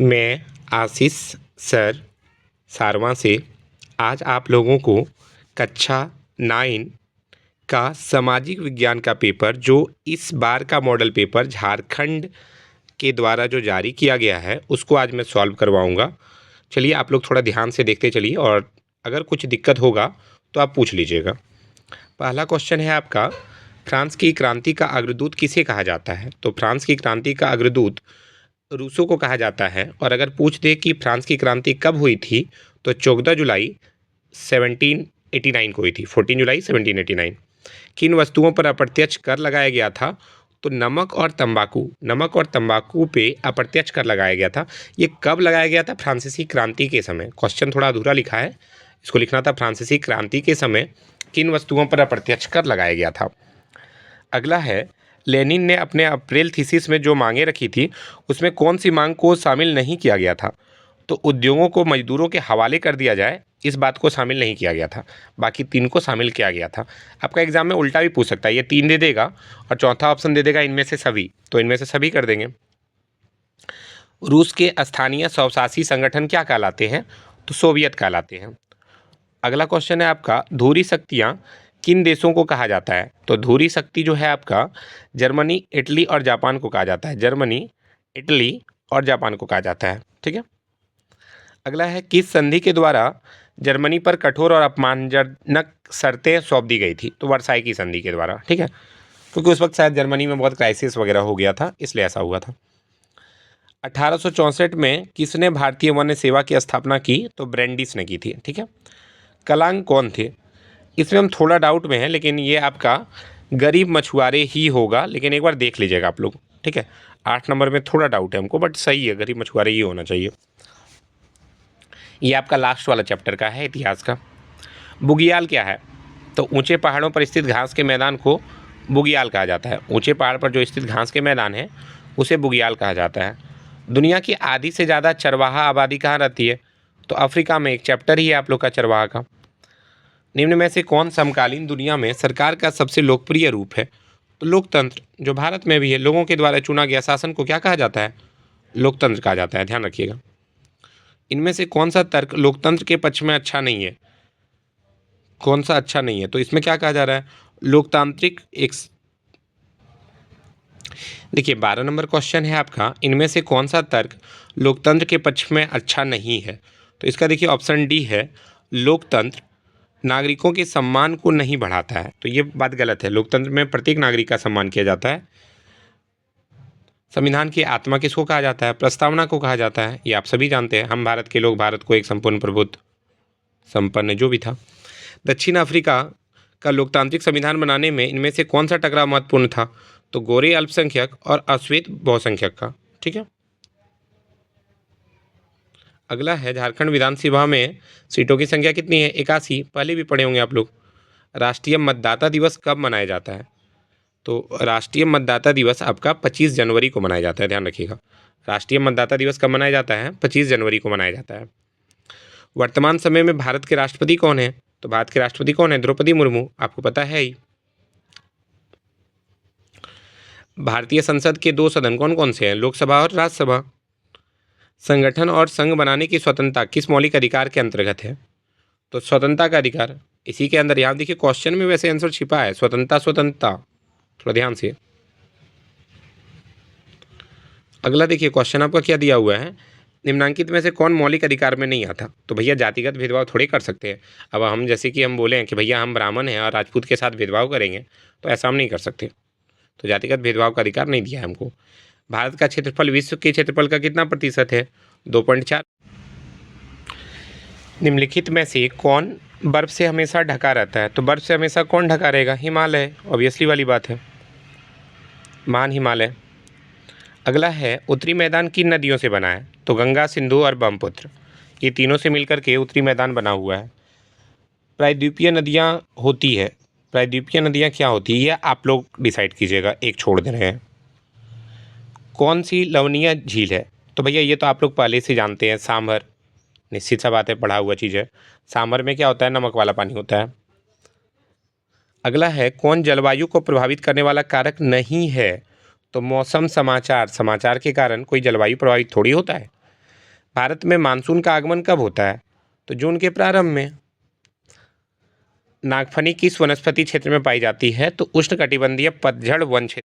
मैं आशीष सर सारवां से आज आप लोगों को कक्षा 9 का सामाजिक विज्ञान का पेपर जो इस बार का मॉडल पेपर झारखंड के द्वारा जो जारी किया गया है उसको आज मैं सॉल्व करवाऊंगा। चलिए आप लोग थोड़ा ध्यान से देखते चलिए और अगर कुछ दिक्कत होगा तो आप पूछ लीजिएगा। पहला क्वेश्चन है आपका, फ्रांस की क्रांति का अग्रदूत किसे कहा जाता है? तो फ्रांस की क्रांति का अग्रदूत रूसो को कहा जाता है। और अगर पूछ दे कि फ्रांस की क्रांति कब हुई थी तो 14 जुलाई 1789 को हुई थी। 14 जुलाई 1789। किन वस्तुओं पर अप्रत्यक्ष कर लगाया गया था? तो नमक और तंबाकू पे अप्रत्यक्ष कर लगाया गया था। ये कब लगाया गया था? फ्रांसीसी क्रांति के समय। क्वेश्चन थोड़ा अधूरा लिखा है, इसको लिखना था फ्रांसीसी क्रांति के समय किन वस्तुओं पर अप्रत्यक्ष कर लगाया गया था। अगला है, लेनिन ने अपने अप्रैल थीसिस में जो मांगे रखी थी उसमें कौन सी मांग को शामिल नहीं किया गया था? तो उद्योगों को मजदूरों के हवाले कर दिया जाए, इस बात को शामिल नहीं किया गया था। बाकी 3 को शामिल किया गया था। आपका एग्जाम में उल्टा भी पूछ सकता है, ये 3 दे देगा और चौथा ऑप्शन दे देगा इनमें से सभी, तो इनमें से सभी कर देंगे। रूस के स्थानीय स्वशासी संगठन क्या कहलाते हैं? तो सोवियत कहलाते हैं। अगला क्वेश्चन है आपका, धुरी शक्तियाँ किन देशों को कहा जाता है? तो धुरी शक्ति जो है आपका जर्मनी, इटली और जापान को कहा जाता है। जर्मनी, इटली और जापान को कहा जाता है। ठीक है। अगला है, किस संधि के द्वारा जर्मनी पर कठोर और अपमानजनक शर्तें सौंप दी गई थी? तो वर्साई की संधि के द्वारा। ठीक है, क्योंकि उस वक्त शायद जर्मनी में बहुत क्राइसिस वगैरह हो गया था, इसलिए ऐसा हुआ था। 1864 में किसने भारतीय वन सेवा की स्थापना की? तो ब्रेंडिस ने की थी। ठीक है। कलांग कौन थे? इसमें हम थोड़ा डाउट में हैं, लेकिन ये आपका गरीब मछुआरे ही होगा, लेकिन एक बार देख लीजिएगा आप लोग। ठीक है, 8 नंबर में थोड़ा डाउट है हमको, बट सही है, गरीब मछुआरे ही होना चाहिए। ये आपका लास्ट वाला चैप्टर का है, इतिहास का। बुगियाल क्या है? तो ऊंचे पहाड़ों पर स्थित घास के मैदान को बुगियाल कहा जाता है। ऊंचे पहाड़ पर जो स्थित घास के मैदान है उसे बुगियाल कहा जाता है। दुनिया की आधी से ज़्यादा चरवाहा आबादी कहाँ रहती है? तो अफ्रीका में। एक चैप्टर ही है आप लोग का चरवाहा का। निम्न में से कौन समकालीन दुनिया में सरकार का सबसे लोकप्रिय रूप है? तो लोकतंत्र, जो भारत में भी है। लोगों के द्वारा चुना गया शासन को क्या कहा जाता है? लोकतंत्र कहा जाता है, ध्यान रखिएगा। इनमें से कौन सा तर्क लोकतंत्र के पक्ष में अच्छा नहीं है? कौन सा अच्छा नहीं है? तो इसमें क्या कहा जा रहा है? लोकतांत्रिक एक। देखिए 12 नंबर क्वेश्चन है आपका, इनमें से कौन सा तर्क लोकतंत्र के पक्ष में अच्छा नहीं है? तो इसका देखिए ऑप्शन डी है, लोकतंत्र नागरिकों के सम्मान को नहीं बढ़ाता है। तो ये बात गलत है। लोकतंत्र में प्रत्येक नागरिक का सम्मान किया जाता है। संविधान की आत्मा किसको कहा जाता है? प्रस्तावना को कहा जाता है। ये आप सभी जानते हैं। हम भारत के लोग भारत को एक संपूर्ण प्रभुत्व संपन्न जो भी था। दक्षिण अफ्रीका का लोकतांत्रिक संविधान बनाने में इनमें से कौन सा टकराव महत्वपूर्ण था? तो गोरे अल्पसंख्यक और अश्वेत बहुसंख्यक का। ठीक है। अगला है, झारखंड विधानसभा में सीटों की संख्या कितनी है? 81। पहले भी पढ़े होंगे आप लोग। राष्ट्रीय मतदाता दिवस कब मनाया जाता है? तो राष्ट्रीय मतदाता दिवस आपका 25 जनवरी को मनाया जाता है, ध्यान रखिएगा। राष्ट्रीय मतदाता दिवस कब मनाया जाता है? 25 जनवरी को मनाया जाता है। वर्तमान समय में भारत के राष्ट्रपति कौन है? तो भारत के राष्ट्रपति कौन है? द्रौपदी मुर्मू, आपको पता है ही। भारतीय संसद के 2 सदन कौन कौन से हैं? लोकसभा और राज्यसभा। संगठन और संघ बनाने की स्वतंत्रता किस मौलिक अधिकार के अंतर्गत है? तो स्वतंत्रता का अधिकार। इसी के अंदर यहाँ देखिए क्वेश्चन में वैसे आंसर छिपा है, स्वतंत्रता। थोड़ा ध्यान से। अगला देखिए क्वेश्चन आपका क्या दिया हुआ है, निम्नांकित में से कौन मौलिक अधिकार में नहीं आता? तो भैया जातिगत भेदभाव थोड़े कर सकते हैं। अब हम जैसे कि हम बोले हैं कि भैया हम ब्राह्मण हैं और राजपूत के साथ भेदभाव करेंगे, तो ऐसा हम नहीं कर सकते। तो जातिगत भेदभाव का अधिकार नहीं दिया है हमको। भारत का क्षेत्रफल विश्व के क्षेत्रफल का कितना प्रतिशत है? 2.4। निम्नलिखित में से कौन बर्फ से हमेशा ढका रहता है? तो बर्फ से हमेशा कौन ढका रहेगा? हिमालय, ऑब्वियसली वाली बात है, महान हिमालय। अगला है, उत्तरी मैदान किन नदियों से बना है? तो गंगा, सिंधु और ब्रह्मपुत्र, ये तीनों से मिलकर के उत्तरी मैदान बना हुआ है। प्रायद्वीपीय नदियाँ होती है, प्रायद्वीपीय नदियाँ क्या होती है ये आप लोग डिसाइड कीजिएगा, एक छोड़ दे रहे हैं। कौन सी लवणीय झील है? तो भैया ये तो आप लोग पहले से जानते हैं, सांभर, निश्चित सा बात है, पढ़ा हुआ चीज़ है। सांभर में क्या होता है? नमक वाला पानी होता है। अगला है, कौन जलवायु को प्रभावित करने वाला कारक नहीं है? तो मौसम, समाचार। समाचार के कारण कोई जलवायु प्रभावित थोड़ी होता है। भारत में मानसून का आगमन कब होता है? तो जून के प्रारंभ में। नागफनी किस वनस्पति क्षेत्र में पाई जाती है? तो उष्णकटिबंधीय पतझड़ वन क्षेत्र।